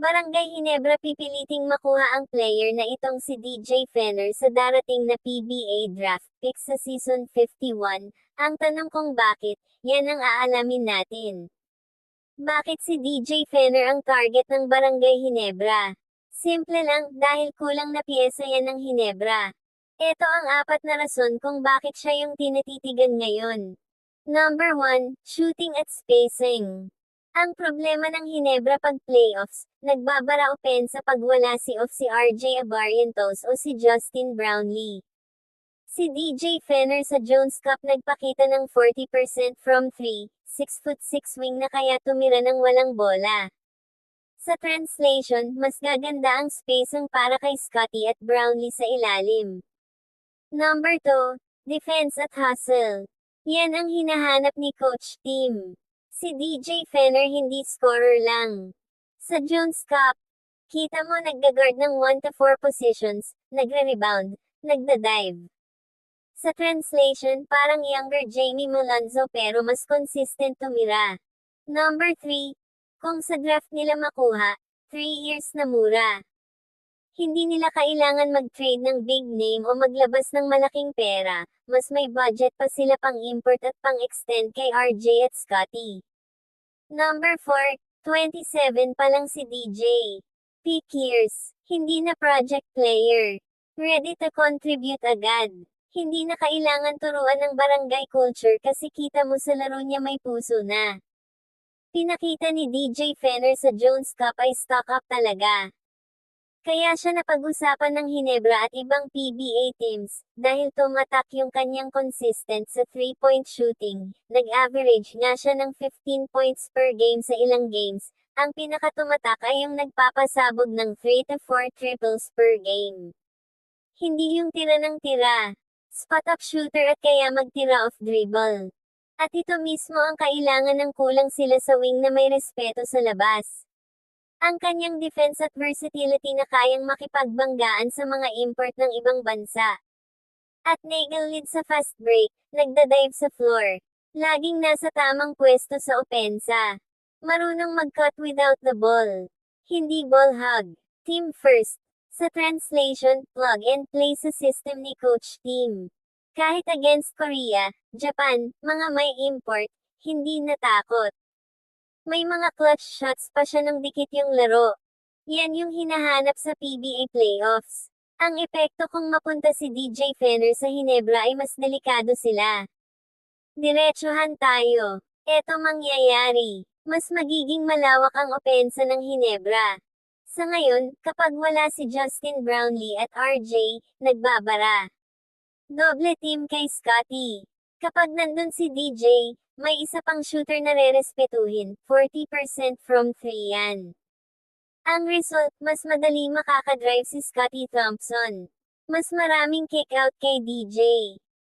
Barangay Ginebra pipiliting makuha ang player na itong si DJ Fenner sa darating na PBA draft pick sa season 51. Ang tanong kung bakit, yan ang aalamin natin. Bakit si DJ Fenner ang target ng Barangay Ginebra? Simple lang, dahil kulang na piyesa yan ng Ginebra. Ito ang apat na rason kung bakit siya yung tinititigan ngayon. Number 1, shooting at spacing. Ang problema ng Ginebra pag playoffs, nagbabara opensa pag wala si RJ Abarrientos o si Justin Brownlee. Si DJ Fenner sa Jones Cup nagpakita ng 40% from 3, 6'6" wing na kaya tumira ng walang bola. Sa translation, mas gaganda ang spacing para kay Scottie at Brownlee sa ilalim. Number 2, defense at hustle. Yan ang hinahanap ni Coach Tim. Si DJ Fenner hindi scorer lang. Sa Jones Cup, kita mo nagga-guard ng 1-4 positions, nagre-rebound, nagda-dive. Sa translation, parang younger Jamie Malonzo pero mas consistent tumira. Number 3, kung sa draft nila makuha, 3 years na mura. Hindi nila kailangan mag-trade ng big name o maglabas ng malaking pera, mas may budget pa sila pang import at pang extend kay RJ at Scottie. Number 4, 27 pa lang si DJ. Peak years, hindi na project player. Ready to contribute agad. Hindi na kailangan turuan ng barangay culture kasi kita mo sa laro niya may puso na. Pinakita ni DJ Fenner sa Jones Cup ay stock up talaga. Kaya siya napag-usapan ng Ginebra at ibang PBA teams, dahil tumatak yung kanyang consistent sa 3-point shooting. Nag-average nga siya ng 15 points per game sa ilang games. Ang pinakatumatak ay yung nagpapasabog ng 3-4 triples per game. Hindi yung tira ng tira. Spot-up shooter at kaya magtira off dribble. At ito mismo ang kailangan ng kulang sila sa wing na may respeto sa labas. Ang kanyang defense at versatility na kayang makipagbanggaan sa mga import ng ibang bansa. At nagle lead sa fast break, nagda-dive sa floor. Laging nasa tamang pwesto sa opensa. Marunong mag-cut without the ball. Hindi ball hog. Team first. Sa translation, plug and play sa system ni Coach Tim. Kahit against Korea, Japan, mga may import, hindi natakot. May mga clutch shots pa siya nang dikit yung laro. Yan yung hinahanap sa PBA playoffs. Ang epekto kung mapunta si DJ Fenner sa Ginebra ay mas delikado sila. Diretsuhan tayo. Eto mangyayari. Mas magiging malawak ang opensa ng Ginebra. Sa ngayon, kapag wala si Justin Brownlee at RJ, nagbabara. Doble team kay Scottie. Kapag nandun si DJ, may isa pang shooter na rerespetuhin, 40% from 3 yan. Ang result, mas madali makakadrive si Scottie Thompson. Mas maraming kick-out kay DJ.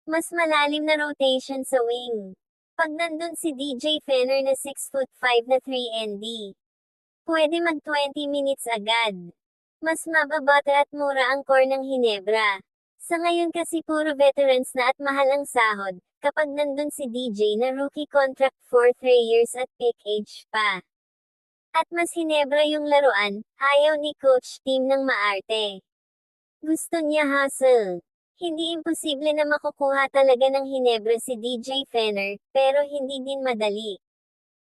Mas malalim na rotation sa wing. Pag nandun si DJ Fenner na 6'5" na 3 and D, pwede mag 20 minutes agad. Mas mababata at mura ang core ng Ginebra. Sa ngayon kasi puro veterans na at mahal ang sahod, kapag nandun si DJ na rookie contract for 3 years at peak age pa. At mas Ginebra yung laruan, ayaw ni Coach Tim ng maarte. Gusto niya hustle. Hindi imposible na makukuha talaga ng Ginebra si DJ Fenner, pero hindi din madali.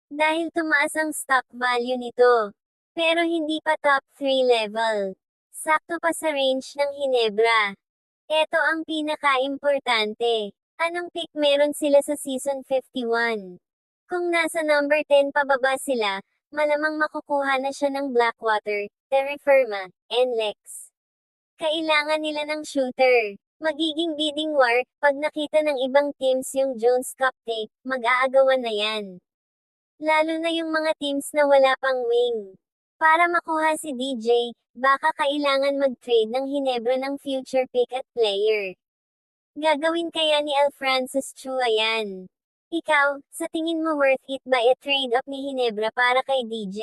Dahil tumaas ang stock value nito. Pero hindi pa top 3 level. Sakto pa sa range ng Ginebra. Ito ang pinaka-importante. Anong pick meron sila sa season 51? Kung nasa number 10 pababa sila, malamang makukuha na siya ng Blackwater, Terry Firma, and Lex. Kailangan nila ng shooter. Magiging bidding war, pag nakita ng ibang teams yung Jones Cup tape, mag-aagawan na yan. Lalo na yung mga teams na wala pang wing. Para makuha si DJ, baka kailangan mag-trade ng Ginebra ng future pick at player. Gagawin kaya ni Alfrancis Chua yan? Ikaw, sa tingin mo worth it ba i-trade up ni Ginebra para kay DJ?